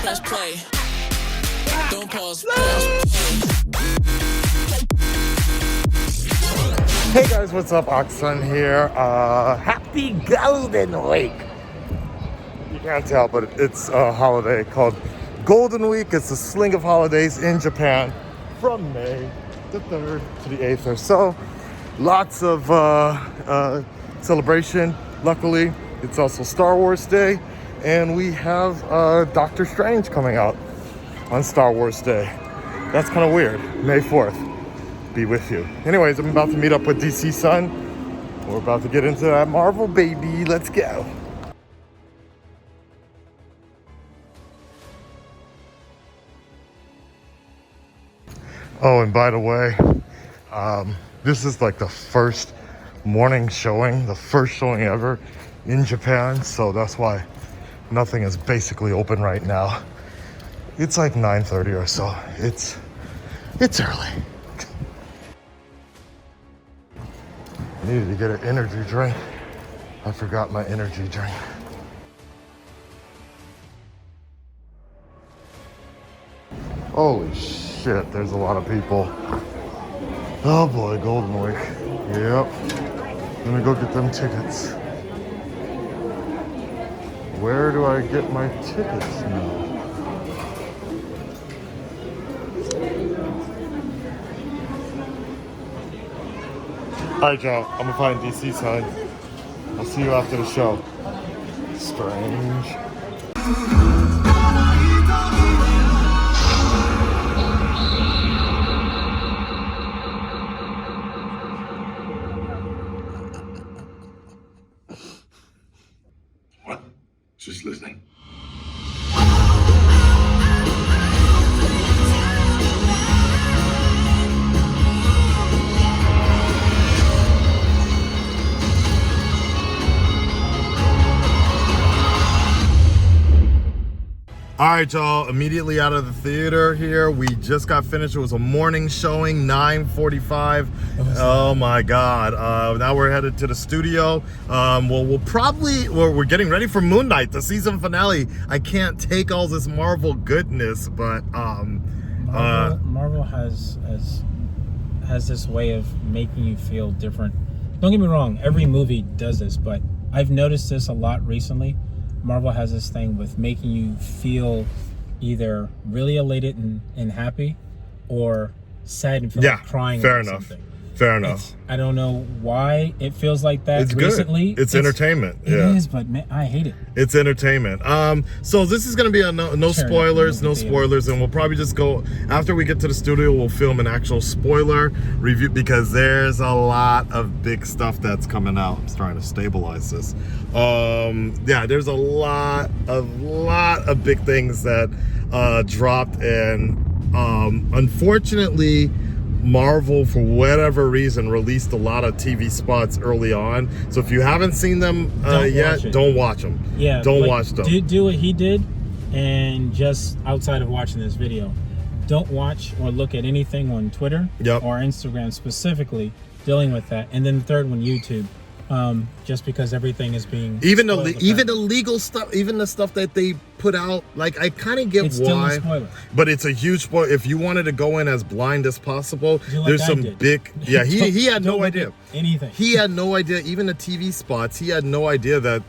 press play. Don't pause, pause. Hey guys, what's up? Oxon here. Happy Golden Week. You can't tell, but it's a holiday called Golden Week. It's a sling of holidays in Japan from May the 3rd to the 8th or so. Lots of celebration. Luckily, it's also Star Wars Day, and we have Doctor Strange coming out on Star Wars Day. That's kind of weird. May 4th. Be with you. Anyways, I'm about to meet up with DC Sun. We're about to get into that Marvel, baby. Let's go. Oh, and by the way, this is like the first morning showing, the first showing ever in Japan. So that's why nothing is basically open right now. It's like 9:30 or so. It's early. I needed to get an energy drink. I forgot my energy drink. Holy shit, there's a lot of people. Oh boy, Golden Week. Yep. I'm gonna go get them tickets. Where do I get my tickets now? Alright, y'all, I'm gonna find DC Sun. I'll see you after the show. Strange. What? Just listening. All right, y'all, immediately out of the theater here. We just got finished. It was a morning showing, 9:45. Oh my God. Now we're headed to the studio. We're getting ready for Moon Knight, the season finale. I can't take all this Marvel goodness, but Marvel has this way of making you feel different. Don't get me wrong, every movie does this, but I've noticed this a lot recently. Marvel has this thing with making you feel either really elated and happy, or sad and feel like crying. Fair about enough. Something. Fair enough. I don't know why it feels like that It's recently. Good. It's entertainment. It is, but man, I hate it. It's entertainment. So this is gonna be a no spoilers, and we'll probably just go after we get to the studio. We'll film an actual spoiler review because there's a lot of big stuff that's coming out. I'm trying to stabilize this. There's a lot of big things that dropped, and unfortunately, Marvel, for whatever reason, released a lot of TV spots early on. So if you haven't seen them yet, don't watch them. Yeah, don't watch them. Do what he did, and just outside of watching this video, don't watch or look at anything on Twitter or Instagram specifically dealing with that. And then the third one, YouTube. Just because everything is being even the legal stuff, even the stuff that they put out, like I kind of get it's why, still a spoiler. But it's a huge spoiler. If you wanted to go in as blind as possible, like there's I some did. big. Yeah, he had no idea. Anything. He had no idea. Even the TV spots, he had no idea that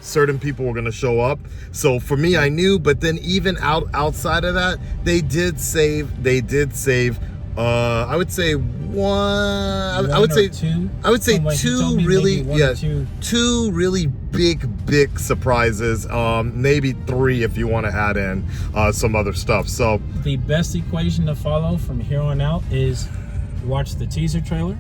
certain people were going to show up. So for me, I knew. But then even outside of that, they did save. I would say two really big surprises. Maybe three if you want to add in some other stuff. So the best equation to follow from here on out is watch the teaser trailer,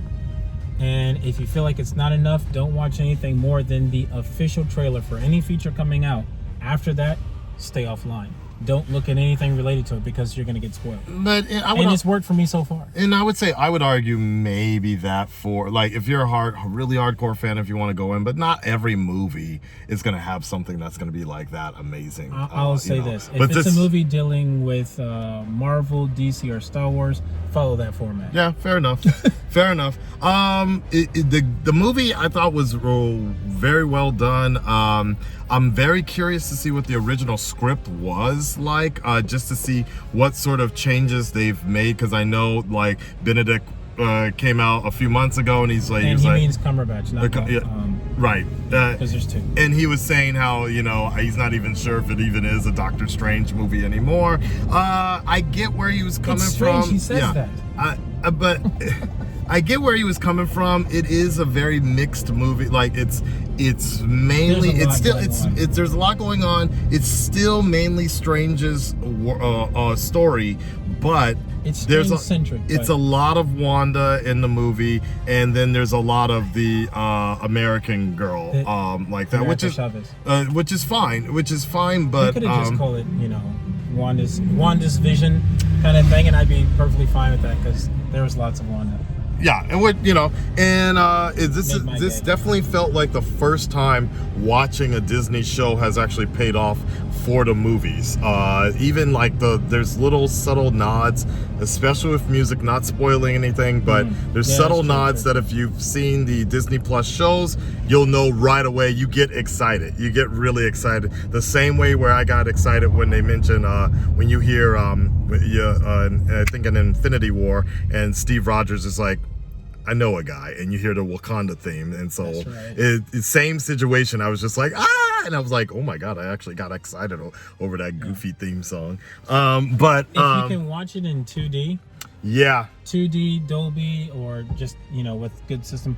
and if you feel like it's not enough, don't watch anything more than the official trailer for any feature coming out. After that, stay offline. Don't look at anything related to it because you're going to get spoiled. But and it's worked for me so far. And I would argue maybe that for, like, if you're a really hardcore fan, if you want to go in, but not every movie is going to have something that's going to be like that amazing. I'll say this. If it's a movie dealing with Marvel, DC, or Star Wars, follow that format. Yeah, fair enough. Fair enough. The movie I thought was very well done. I'm very curious to see what the original script was. is like, just to see what sort of changes they've made, because I know like Benedict came out a few months ago, and he's like, and he means Cumberbatch, not right, because there's two. and he was saying how, you know, he's not even sure if it even is a Doctor Strange movie anymore. I get where he was coming from. He says that. But I get where he was coming from. It is a very mixed movie. Like it's mainly there's a lot going on. It's still mainly Strange's story, but it's Strange-centric. It's a lot of Wanda in the movie, and then there's a lot of the American girl, like that, which is fine. But you could have just called it, you know, Wanda's vision kind of thing, and I'd be perfectly fine with that because there was lots of Wanda. Yeah, and what, you know, and this definitely felt like the first time watching a Disney show has actually paid off for the movies. Even like there's little subtle nods, especially with music, not spoiling anything, but there's subtle nods that if you've seen the Disney Plus shows, you'll know right away. You get excited. You get really excited. The same way where I got excited when they mentioned when you hear I think in Infinity War, and Steve Rogers is like, I know a guy, and you hear the Wakanda theme, and so it's same situation. I was just like, and I was like, oh my god, I actually got excited over that goofy theme song. But if you can watch it in 2D, 2D Dolby, or just, you know, with good system,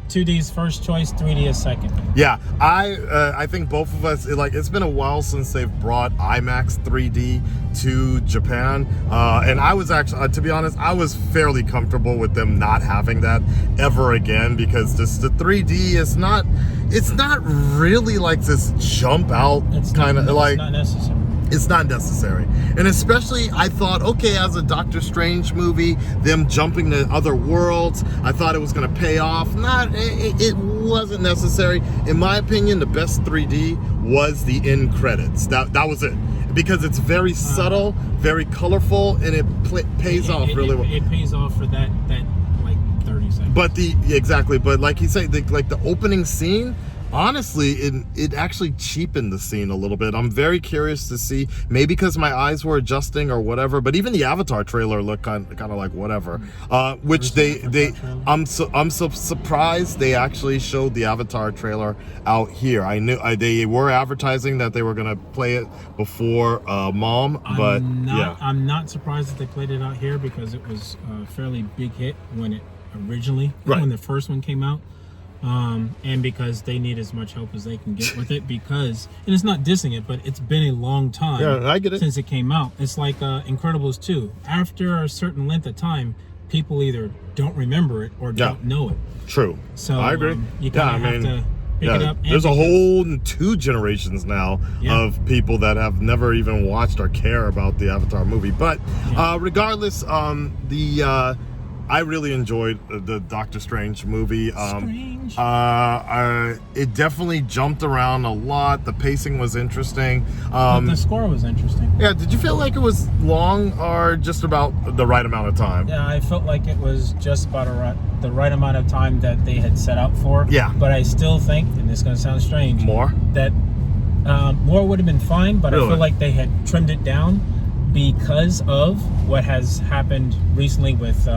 2D is first choice, 3D is second. Yeah, I think both of us, it's been a while since they've brought IMAX 3D to Japan, and I was actually, to be honest, I was fairly comfortable with them not having that ever again, because the 3D is not, it's not really like this jump out kind of like. It's not necessary. It's not necessary. And especially, I thought, okay, as a Doctor Strange movie, them jumping to other worlds, I thought it was going to pay off. It wasn't necessary. In my opinion, the best 3D was the end credits. That was it. Because it's very subtle, very colorful, and it pays off really well. It pays off for that like 30 seconds. But exactly. But like you say, like the opening scene, honestly, it actually cheapened the scene a little bit. I'm very curious to see, maybe because my eyes were adjusting or whatever, but even the Avatar trailer looked kind of like whatever. Which I'm so surprised they actually showed the Avatar trailer out here. I knew they were advertising that they were gonna play it before Mom, but I'm not surprised that they played it out here, because it was a fairly big hit when when the first one came out. And because they need as much help as they can get with it, because, and it's not dissing it, but it's been a long time I get it. since it came out. It's like Incredibles 2. After a certain length of time, people either don't remember it or don't know it. True. So I agree. You kind of have to pick it up. There's a whole 2 generations now of people that have never even watched or care about the Avatar movie. But regardless, I really enjoyed the Doctor Strange movie. It definitely jumped around a lot. The pacing was interesting. The score was interesting. Yeah, did you feel like it was long or just about the right amount of time? Yeah, I felt like it was just about the right amount of time that they had set out for. Yeah. But I still think, and this is going to sound strange, that more would have been fine, but really? I feel like they had trimmed it down because of what has happened recently with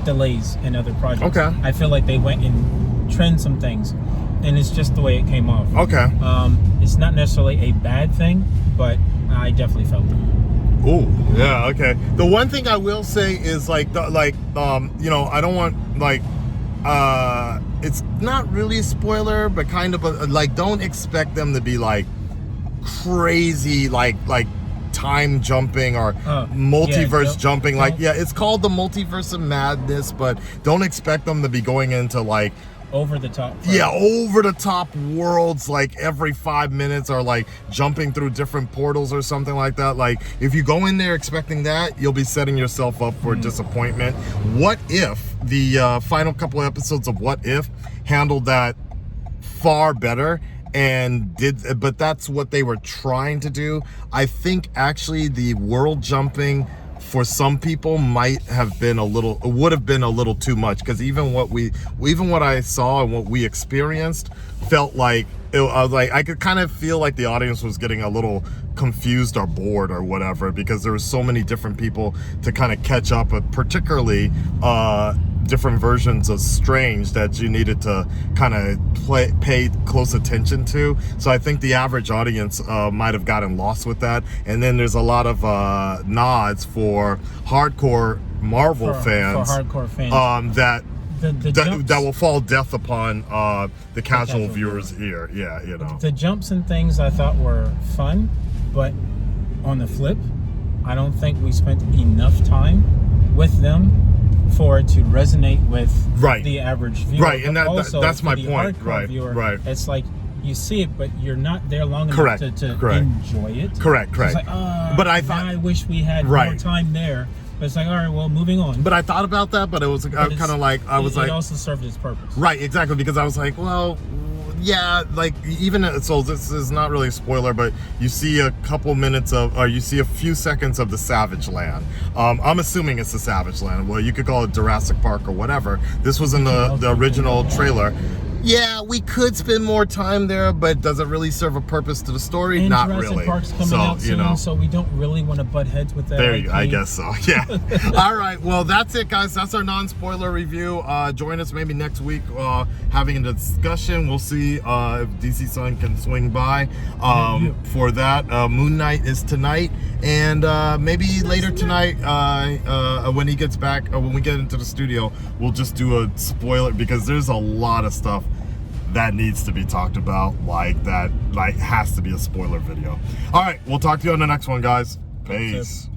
delays in other projects. Okay. I feel like they went and trimmed some things, and it's just the way it came off. Okay. It's not necessarily a bad thing, but I definitely felt it. Oh, yeah, okay. The one thing I will say is you know, I don't want it's not really a spoiler, but kind of don't expect them to be like crazy like time jumping or multiverse jumping. It's called the Multiverse of Madness, but don't expect them to be going into like over the top. Over the top worlds like every 5 minutes, or like jumping through different portals or something like that. Like if you go in there expecting that, you'll be setting yourself up for disappointment. What If, the final couple episodes of What If handled that far better, but that's what they were trying to do. I think actually the world jumping for some people would have been a little too much, because even what I saw and what we experienced felt like I could kind of feel like the audience was getting a little confused or bored or whatever, because there was so many different people to kind of catch up with, particularly different versions of Strange that you needed to kind of pay close attention to. So I think the average audience might have gotten lost with that. And then there's a lot of nods for hardcore Marvel fans, for hardcore fans, that will fall death upon the casual viewers here. Yeah, you know. The jumps and things I thought were fun, but on the flip, I don't think we spent enough time with them for it to resonate with the average viewer. Right, and that's my point. Viewer, right. It's like you see it, but you're not there long enough to enjoy it. Correct. It's like, but I thought, I wish we had more time there. But it's like, all right, well, moving on. But I thought about that, but it was kind of like, it also served its purpose. Right, exactly, because I was like, well, yeah, like, even, so this is not really a spoiler, but you see a couple minutes of, or you see a few seconds of the Savage Land. I'm assuming it's the Savage Land. Well, you could call it Jurassic Park or whatever. This was in the original trailer. Yeah, we could spend more time there, but does it really serve a purpose to the story? And Not Jurassic really. Park's coming out soon, so we don't really want to butt heads with that. There you go. I guess so. Yeah. All right. Well, that's it, guys. That's our non-spoiler review. Join us maybe next week having a discussion. We'll see if DC Sun can swing by for that. Moon Knight is tonight, and maybe later tonight when he gets back, or when we get into the studio, we'll just do a spoiler, because there's a lot of stuff that needs to be talked about, like has to be a spoiler video. All right, we'll talk to you on the next one, guys. Peace.